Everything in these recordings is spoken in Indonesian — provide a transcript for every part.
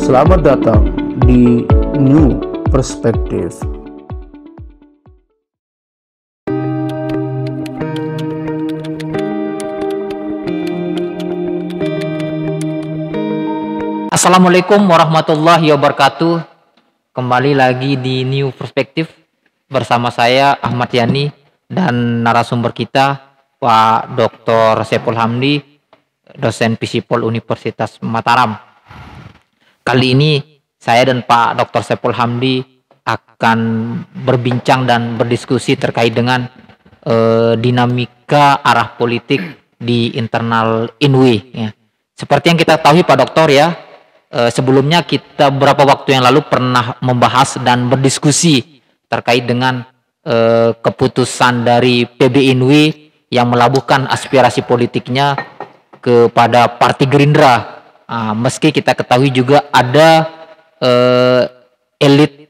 Selamat datang di New Perspective. Assalamualaikum warahmatullahi wabarakatuh. Kembali lagi di New Perspective bersama saya Ahmad Yani dan narasumber kita Pak Dr. Saiful Hamdi, dosen Fisipol Universitas Mataram. Kali ini saya dan Pak Dr. Saiful Hamdi akan berbincang dan berdiskusi terkait dengan dinamika arah politik di internal INWI. Ya. Seperti yang kita tahu Pak Dokter ya, sebelumnya kita beberapa waktu yang lalu pernah membahas dan berdiskusi terkait dengan keputusan dari PB INWI yang melabuhkan aspirasi politiknya kepada Partai Gerindra. Meski kita ketahui juga ada elit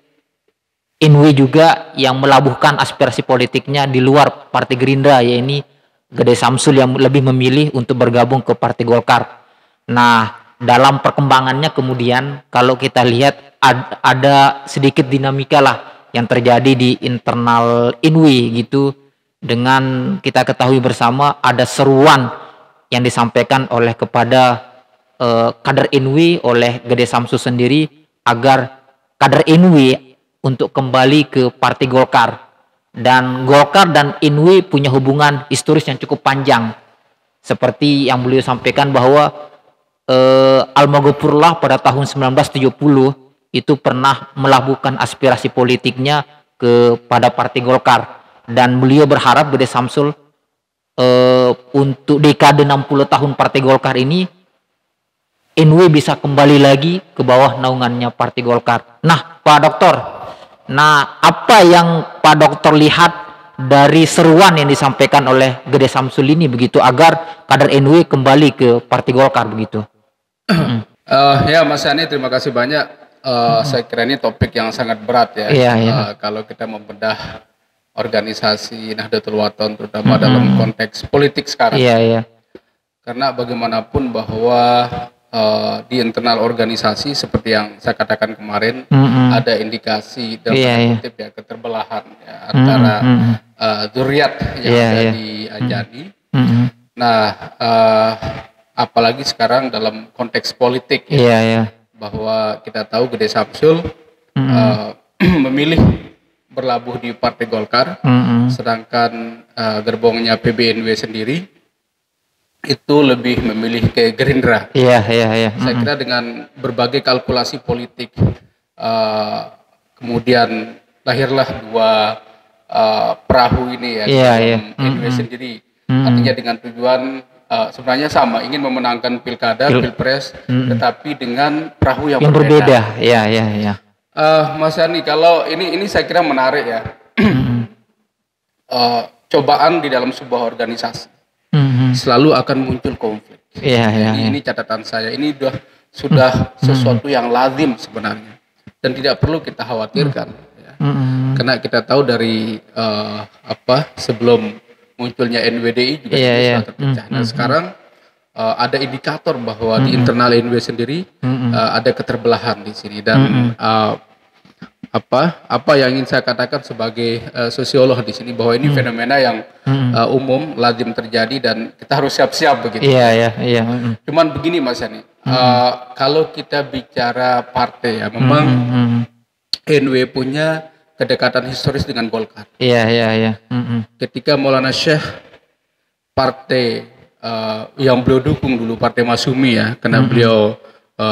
INWI juga yang melabuhkan aspirasi politiknya di luar Partai Gerindra, yaitu Gede Samsul yang lebih memilih untuk bergabung ke Partai Golkar. Nah, dalam perkembangannya kemudian kalau kita lihat ada sedikit dinamika lah yang terjadi di internal INWI gitu, dengan kita ketahui bersama ada seruan yang disampaikan oleh kepada kader INWI oleh Gede Samsul sendiri agar kader INWI untuk kembali ke Partai Golkar. Dan Golkar dan INWI punya hubungan historis yang cukup panjang, seperti yang beliau sampaikan bahwa Al-Maghfurullah pada tahun 1970 itu pernah melabuhkan aspirasi politiknya kepada Partai Golkar, dan beliau berharap Gede Samsul untuk dekade 60 tahun Partai Golkar ini INWI bisa kembali lagi ke bawah naungannya Partai Golkar. Nah, Pak Dokter, apa yang Pak Dokter lihat dari seruan yang disampaikan oleh Gede Samsul ini begitu agar kader INWI kembali ke Partai Golkar begitu? Ya Mas Yani, terima kasih banyak. Saya kira ini topik yang sangat berat ya. Kalau kita membedah organisasi Nahdlatul Wathon terutama dalam konteks politik sekarang. Karena bagaimanapun bahwa di internal organisasi seperti yang saya katakan kemarin ada indikasi dalam kutip ya keterbelahan ya, antara dzurriyyat yang ada di Anjani. Apalagi sekarang dalam konteks politik bahwa kita tahu Gede Samsul memilih berlabuh di Partai Golkar, sedangkan gerbongnya PBNW sendiri itu lebih memilih ke Gerindra. Saya kira dengan berbagai kalkulasi politik kemudian lahirlah dua perahu ini ya, NW sendiri. Artinya dengan tujuan sebenarnya sama, ingin memenangkan pilkada, pilpres, tetapi dengan perahu yang berbeda. Mas Yani, kalau ini saya kira menarik ya. Cobaan di dalam sebuah organisasi selalu akan muncul konflik. Ini catatan saya. Ini sudah sesuatu yang lazim sebenarnya dan tidak perlu kita khawatirkan. Karena kita tahu dari sebelum munculnya NWDI juga sudah terpecah. Nah sekarang ada indikator bahwa di internal NW sendiri ada keterbelahan di sini, dan apa yang ingin saya katakan sebagai sosiolog di sini bahwa ini fenomena yang umum lazim terjadi dan kita harus siap-siap begitu. Cuman begini Mas Yani, kalau kita bicara partai ya, memang NW punya kedekatan historis dengan Golkar. Ketika Maulana Syekh partai yang beliau dukung dulu, Partai Masyumi ya, karena beliau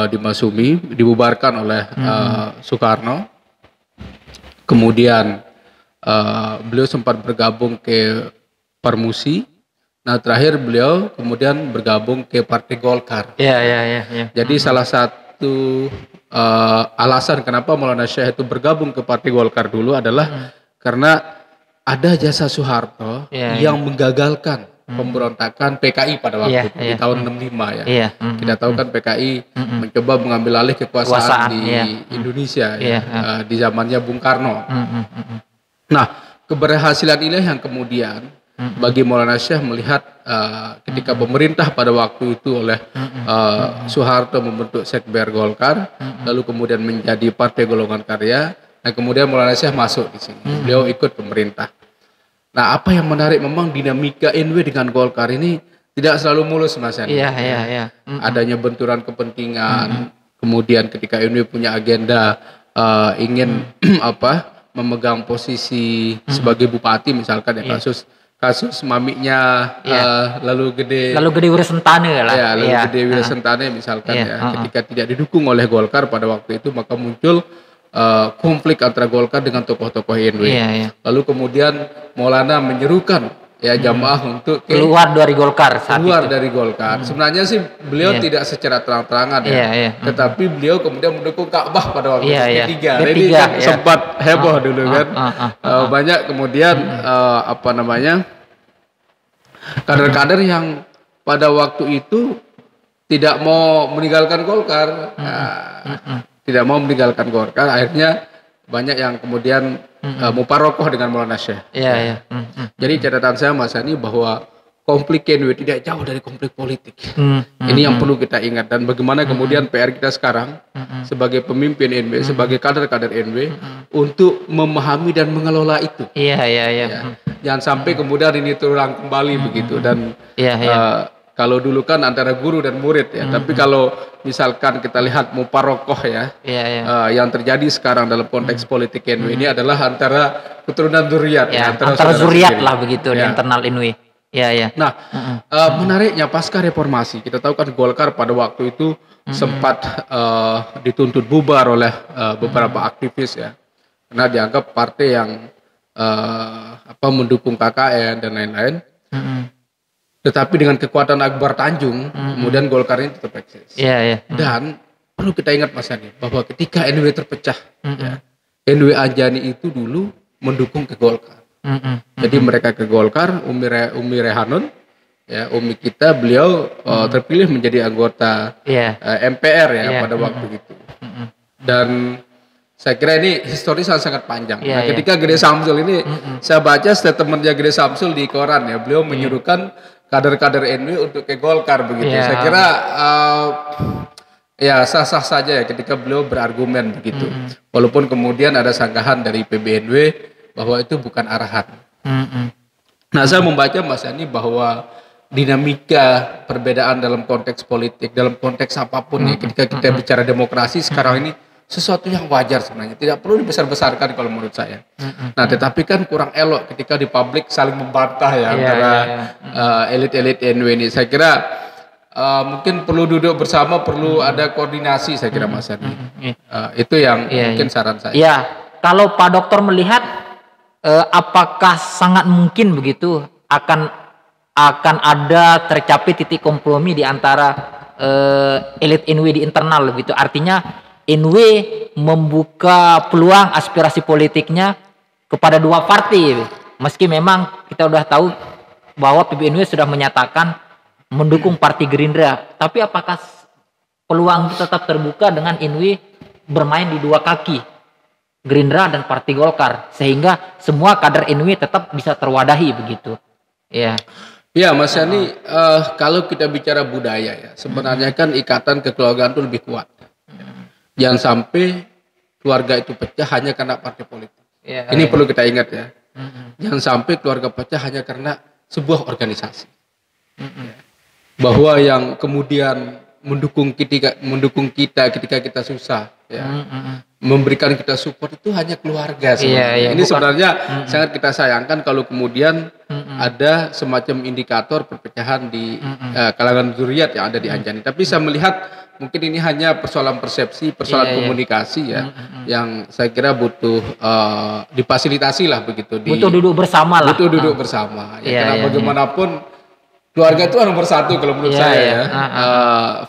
di Masyumi dibubarkan oleh Soekarno. Kemudian beliau sempat bergabung ke Parmusi. Nah terakhir beliau kemudian bergabung ke Partai Golkar. Jadi salah satu alasan kenapa Maulana Syekh itu bergabung ke Partai Golkar dulu adalah karena ada jasa Soeharto yang menggagalkan pemberontakan PKI pada waktu di tahun 65 ya. Kita tahu kan PKI mencoba mengambil alih kekuasaan di Indonesia di zamannya Bung Karno. Nah, keberhasilan ini yang kemudian Bagi Maulana Syekh melihat ketika pemerintah pada waktu itu oleh Soeharto membentuk Sekber Golkar, lalu kemudian menjadi Partai Golongan Karya, dan kemudian Maulana Syekh masuk di sini. Beliau ikut pemerintah. Nah, apa yang menarik memang dinamika NW dengan Golkar ini tidak selalu mulus, Mas Yani. Iya. Adanya benturan kepentingan. Kemudian ketika NW punya agenda ingin memegang posisi sebagai bupati misalkan ya, kasus mamiknya lalu gede Wirasentane lah. Ya, lalu gede Wirasentane misalkan ketika tidak didukung oleh Golkar pada waktu itu, maka muncul konflik antara Golkar dengan tokoh-tokoh NW. Lalu kemudian Maulana menyerukan jamaah untuk keluar dari Golkar dari Golkar. Sebenarnya sih beliau tidak secara terang-terangan tetapi beliau kemudian mendukung Ka'bah pada waktu itu B3. Ini kan sempat heboh dulu kan. Banyak kemudian kader-kader yang pada waktu itu tidak mau meninggalkan Golkar. Tidak mau meninggalkan Golkar, akhirnya banyak yang kemudian muparokoh dengan Maulana Syekh. Jadi catatan saya, Mas Yani, bahwa konflik NW tidak jauh dari konflik politik. Ini yang perlu kita ingat, dan bagaimana kemudian PR kita sekarang sebagai pemimpin NW, sebagai kader-kader NW untuk memahami dan mengelola itu. Jangan sampai kemudian ini terulang kembali begitu. Dan kalau dulu kan antara guru dan murid tapi kalau misalkan kita lihat muparokoh yang terjadi sekarang dalam konteks politik NW ini adalah antara keturunan zuriat antara zuriat lah begitu di internal NW. Nah, menariknya pasca reformasi, kita tahu kan Golkar pada waktu itu sempat dituntut bubar oleh beberapa aktivis karena dianggap partai yang mendukung KKN dan lain-lain. Tetapi dengan kekuatan Akbar Tanjung, kemudian Golkar ini tetap eksis. Dan perlu kita ingat, Mas Yani, bahwa ketika NW terpecah, NW Anjani itu dulu mendukung ke Golkar. Jadi mereka ke Golkar, Umi Rehanun, Umi kita, beliau terpilih menjadi anggota MPR pada waktu itu. Dan saya kira ini historis sangat panjang. Ketika Gede Samsul ini, saya baca statementnya Gede Samsul di koran beliau menyuruhkan kader-kader NW untuk ke Golkar begitu. Saya kira sah-sah saja ketika beliau berargumen begitu. Walaupun kemudian ada sanggahan dari PBNW bahwa itu bukan arahan. Nah, saya membaca, Mas Yani, bahwa dinamika perbedaan dalam konteks politik, dalam konteks apapun ketika kita bicara demokrasi sekarang ini sesuatu yang wajar sebenarnya, tidak perlu dibesar-besarkan kalau menurut saya. Nah, tetapi kan kurang elok ketika di publik saling membantah antara elit-elit NW ini. Saya kira mungkin perlu duduk bersama, perlu ada koordinasi, saya kira, Mas Yani. Itu yang mungkin saran saya. Kalau Pak Dokter melihat apakah sangat mungkin begitu akan ada tercapai titik kompromi di antara elit NW di internal begitu. Artinya NW membuka peluang aspirasi politiknya kepada dua partai. Meski memang kita sudah tahu bahwa PBNW sudah menyatakan mendukung Partai Gerindra, tapi apakah peluang itu tetap terbuka dengan NW bermain di dua kaki, Gerindra dan Partai Golkar, sehingga semua kader NW tetap bisa terwadahi begitu. Mas Yani, kalau kita bicara budaya sebenarnya kan ikatan kekeluargaan itu lebih kuat. Jangan sampai keluarga itu pecah hanya karena partai politik. Ini perlu kita ingat Jangan sampai keluarga pecah hanya karena sebuah organisasi. Bahwa yang kemudian mendukung kita ketika kita susah, memberikan kita support itu hanya keluarga. Ini sebenarnya sangat kita sayangkan kalau kemudian ada semacam indikator perpecahan di kalangan zuriat yang ada di Anjani. Tapi saya melihat mungkin ini hanya persoalan persepsi, persoalan komunikasi yang saya kira butuh difasilitasi lah begitu. Butuh duduk bersama lah. Butuh duduk bersama. Karena bagaimanapun keluarga itu harus bersatu kalau menurut saya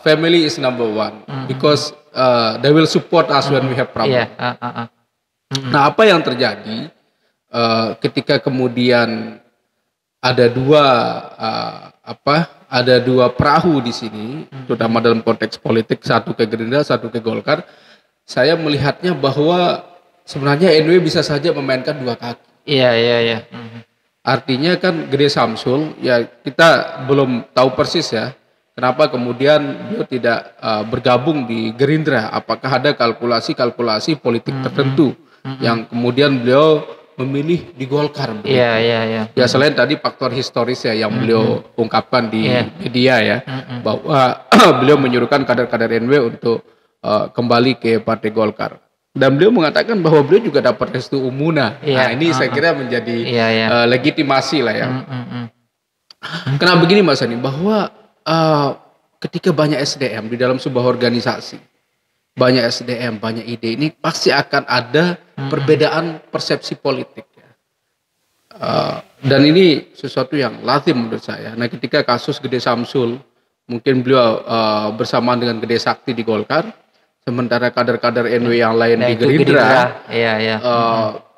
family is number one because they will support us when we have problem. Nah, apa yang terjadi ketika kemudian ada dua perahu di sini, terutama dalam konteks politik, satu ke Gerindra, satu ke Golkar. Saya melihatnya bahwa sebenarnya NW bisa saja memainkan dua kaki. Artinya kan Gede Samsul, ya kita belum tahu persis ya, kenapa kemudian beliau tidak bergabung di Gerindra. Apakah ada kalkulasi-kalkulasi politik tertentu yang kemudian beliau memilih di Golkar? Iya. Ya selain tadi faktor historis ya yang beliau ungkapkan di media ya, bahwa beliau menyuruhkan kader-kader NW untuk kembali ke Partai Golkar. Dan beliau mengatakan bahwa beliau juga dapat restu Umuna. Nah ini saya kira menjadi legitimasi lah ya. Karena begini Mas Ani, bahwa ketika banyak SDM di dalam sebuah organisasi, banyak SDM, banyak ide, ini pasti akan ada perbedaan persepsi politik. Ya. Dan ini sesuatu yang lazim menurut saya. Nah ketika kasus Gede Samsul, mungkin beliau bersamaan dengan Gede Sakti di Golkar, sementara kader-kader NW yang lain di Gerindra.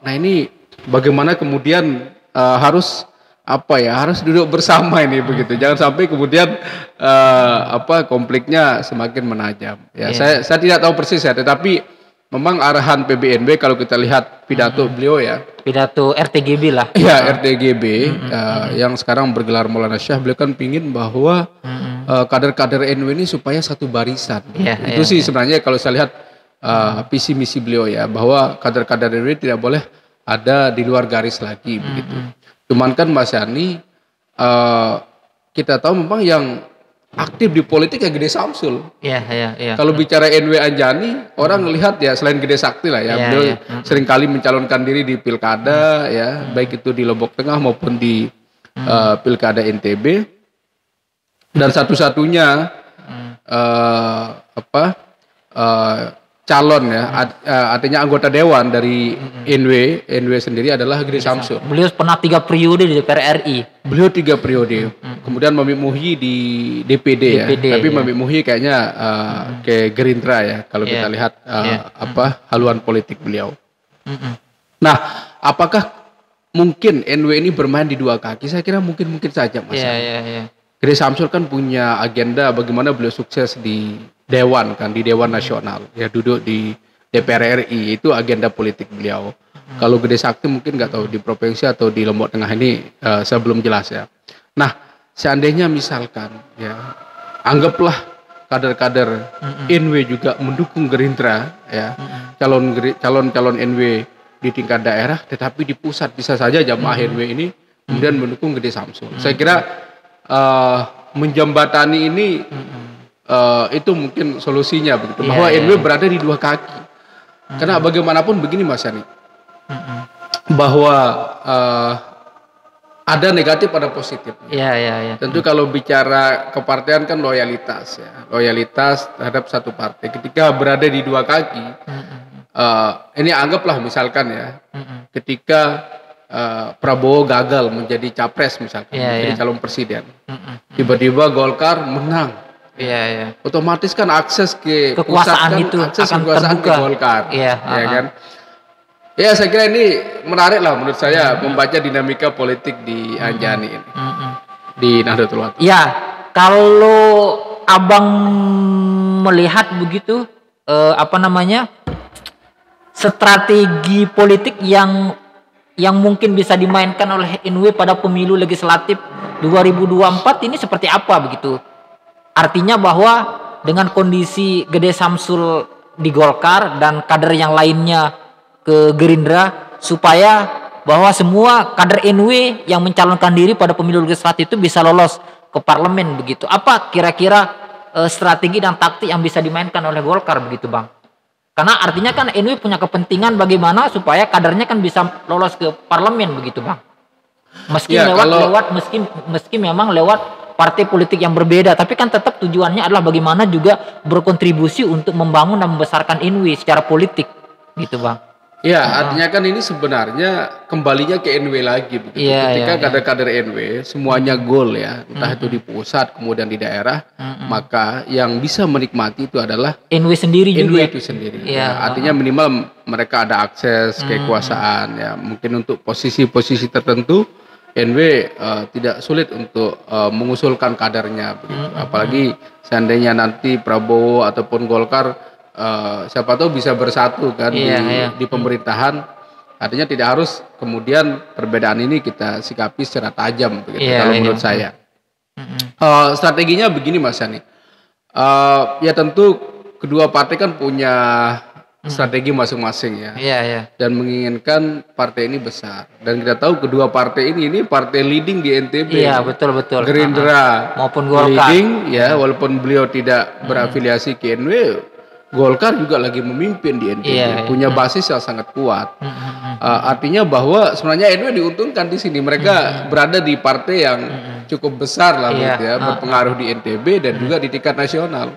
Nah ini bagaimana kemudian harus duduk bersama ini begitu. Jangan sampai kemudian konfliknya semakin menajam. Ya saya tidak tahu persis ya, tetapi memang arahan PBNB kalau kita lihat pidato beliau ya. Pidato RTGB lah. Ya RTGB yang sekarang bergelar Maulana Syah, beliau kan pingin bahwa kader-kader NW ini supaya satu barisan. Itu sih sebenarnya kalau saya lihat visi misi beliau ya, bahwa kader-kader NW tidak boleh ada di luar garis lagi begitu. Cuman kan Mas Yani, kita tahu memang yang aktif di politik ya Gede Samsul. Kalau bicara NW Anjani, orang melihat ya selain Gede Sakti lah ya, beliau seringkali mencalonkan diri di pilkada ya, baik itu di Lombok Tengah maupun di pilkada NTB. Dan satu-satunya calon ya, artinya anggota dewan dari NW sendiri adalah Gede Samsul. Beliau pernah 3 periode di DPR RI. Beliau 3 periode. Kemudian Mami Muhyi di DPD ya. Tapi Mami Muhyi kayaknya ke Gerindra ya, kalau kita lihat haluan politik beliau. Nah, apakah mungkin NW ini bermain di dua kaki? Saya kira mungkin saja Mas. Gede Samsul kan punya agenda bagaimana beliau sukses di Dewan kan, di Dewan Nasional ya, duduk di DPR RI, itu agenda politik beliau. Kalau Gede Sakti mungkin nggak tahu di provinsi atau di Lombok Tengah ini saya belum jelas ya. Nah seandainya misalkan ya, anggaplah kader-kader NW juga mendukung Gerindra ya, calon NW di tingkat daerah, tetapi di pusat bisa saja jamaah NW ini kemudian mendukung Gede Samsul. Saya kira menjembatani ini itu mungkin solusinya begitu, bahwa NW berada di dua kaki. Karena bagaimanapun begini Mas Yani, bahwa ada negatif ada positif. Tentu kalau bicara kepartean kan loyalitas ya, loyalitas terhadap satu partai. Ketika berada di dua kaki, ini anggaplah misalkan ya, ketika Prabowo gagal menjadi capres misalkan, menjadi calon presiden, tiba-tiba Golkar menang, otomatis kan akses ke kekuasaan pusat kan, itu akses akan kekuasaan terbuka ke Golkar, ya kan? Ya saya kira ini menarik lah menurut saya membaca dinamika politik di Anjani ini, di Nahdlatul Ulama. Ya, kalau abang melihat begitu, strategi politik yang mungkin bisa dimainkan oleh NW pada pemilu legislatif 2024 ini seperti apa begitu? Artinya bahwa dengan kondisi Gede Samsul di Golkar dan kader yang lainnya ke Gerindra, supaya bahwa semua kader NW yang mencalonkan diri pada pemilu legislatif itu bisa lolos ke parlemen begitu. Apa kira-kira strategi dan taktik yang bisa dimainkan oleh Golkar begitu Bang? Karena artinya kan NW punya kepentingan bagaimana supaya kadernya kan bisa lolos ke parlemen begitu Bang. Meski meski memang lewat partai politik yang berbeda, tapi kan tetap tujuannya adalah bagaimana juga berkontribusi untuk membangun dan membesarkan NW secara politik gitu Bang. Ya, artinya kan ini sebenarnya kembalinya ke NW lagi begitu. Ketika kader-kader NW semuanya goal ya, entah itu di pusat kemudian di daerah, maka yang bisa menikmati itu adalah NW sendiri NW juga. itu sendiri. Ya, artinya minimal mereka ada akses kekuasaan ya, mungkin untuk posisi-posisi tertentu NW tidak sulit untuk mengusulkan kadernya begitu. Apalagi seandainya nanti Prabowo ataupun Golkar siapa tahu bisa bersatu kan di pemerintahan, Artinya tidak harus kemudian perbedaan ini kita sikapi secara tajam begitu, kalau menurut saya. Strateginya begini Mas Yani. Ya tentu kedua partai kan punya strategi masing-masing ya. Dan menginginkan partai ini besar. Dan kita tahu kedua partai ini partai leading di NTB. Iya, betul. Gerindra maupun Golkar. Leading ya, walaupun beliau tidak berafiliasi ke NW, Golkar juga lagi memimpin di NTB. Punya basis yang sangat kuat. Artinya bahwa sebenarnya NW diuntungkan di sini. Mereka berada di partai yang cukup besar lah gitu ya, berpengaruh di NTB dan juga di tingkat nasional.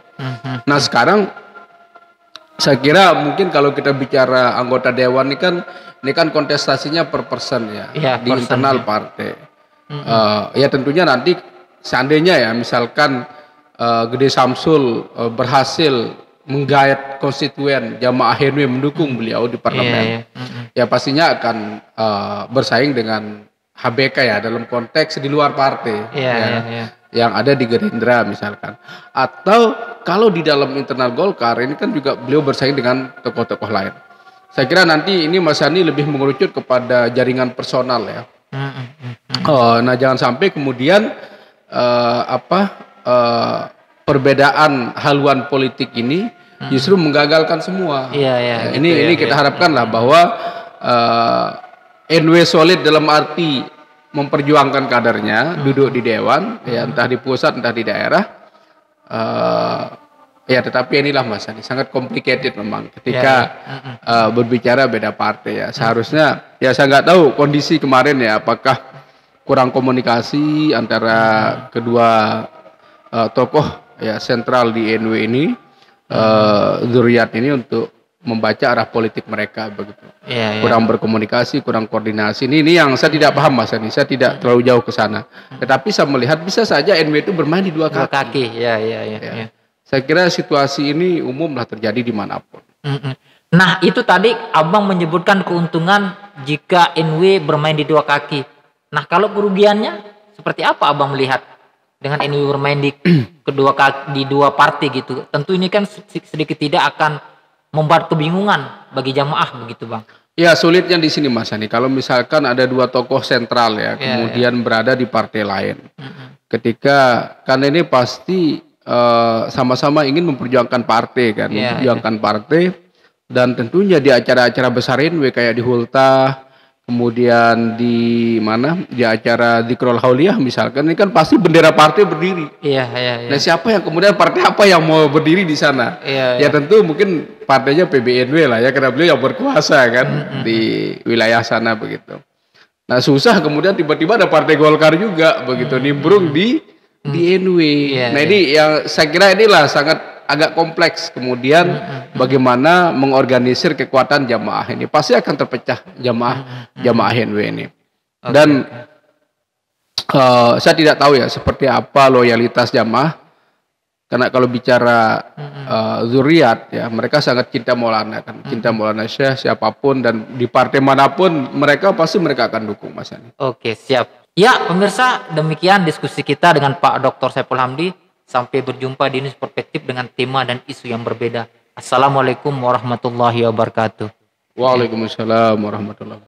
Nah, sekarang saya kira mungkin kalau kita bicara anggota dewan ini kan kontestasinya per persen ya, di internal partai. Ya tentunya nanti seandainya ya misalkan Gede Samsul berhasil menggait konstituen jamaah HNW mendukung beliau di parlemen, ya pastinya akan bersaing dengan HBK ya dalam konteks di luar partai. Yang ada di Gerindra misalkan, atau kalau di dalam internal Golkar ini kan juga beliau bersaing dengan tokoh-tokoh lain. Saya kira nanti ini Mas Yani lebih mengerucut kepada jaringan personal ya. Nah jangan sampai kemudian perbedaan haluan politik ini justru menggagalkan semua. Ini kita harapkan lah bahwa NW solid dalam arti memperjuangkan kadernya, duduk di dewan, ya entah di pusat entah di daerah, ya tetapi inilah Mas Yani sangat complicated memang ketika berbicara beda partai ya. Seharusnya ya saya nggak tahu kondisi kemarin ya, apakah kurang komunikasi antara kedua tokoh ya sentral di NW ini, Zuriat ini untuk membaca arah politik mereka begitu. Kurang berkomunikasi, kurang koordinasi. Ini yang saya tidak paham Mas Yani. Saya tidak terlalu jauh ke sana. Tetapi saya melihat bisa saja NW itu bermain di dua kaki. Saya kira situasi ini umum lah terjadi dimanapun. Nah itu tadi Abang menyebutkan keuntungan jika NW bermain di dua kaki. Nah kalau kerugiannya seperti apa Abang melihat dengan NW bermain di di dua partai gitu? Tentu ini kan sedikit tidak akan membuat kebingungan bagi jamaah begitu Bang. Ya sulitnya di sini Mas Yani. Kalau misalkan ada dua tokoh sentral ya, kemudian berada di partai lain, karena ini pasti sama-sama ingin memperjuangkan partai kan, memperjuangkan partai, dan tentunya di acara-acara besar NW kayak di Hultah, kemudian di mana di acara Dzikrul Hauliyah misalkan, ini kan pasti bendera partai berdiri. Nah siapa yang kemudian partai apa yang mau berdiri di sana? Ya tentu mungkin partainya PBNW lah ya, karena beliau yang berkuasa kan di wilayah sana begitu. Nah susah kemudian tiba-tiba ada partai Golkar juga begitu nimbrung di NW. Nah ini yang saya kira inilah sangat agak kompleks kemudian bagaimana mengorganisir kekuatan jamaah ini. Pasti akan terpecah jamaah NW ini. Dan saya tidak tahu ya seperti apa loyalitas jamaah, karena kalau bicara Zuriat ya, mereka sangat cinta Maulana kan, cinta Maulana Syekh siapapun dan di partai manapun mereka akan dukung Mas Yani. Oke, siap. Ya pemirsa, demikian diskusi kita dengan Pak Dr. Saiful Hamdi. Sampai berjumpa di News Perspektif dengan tema dan isu yang berbeda. Assalamualaikum warahmatullahi wabarakatuh. Waalaikumsalam warahmatullahi wabarakatuh.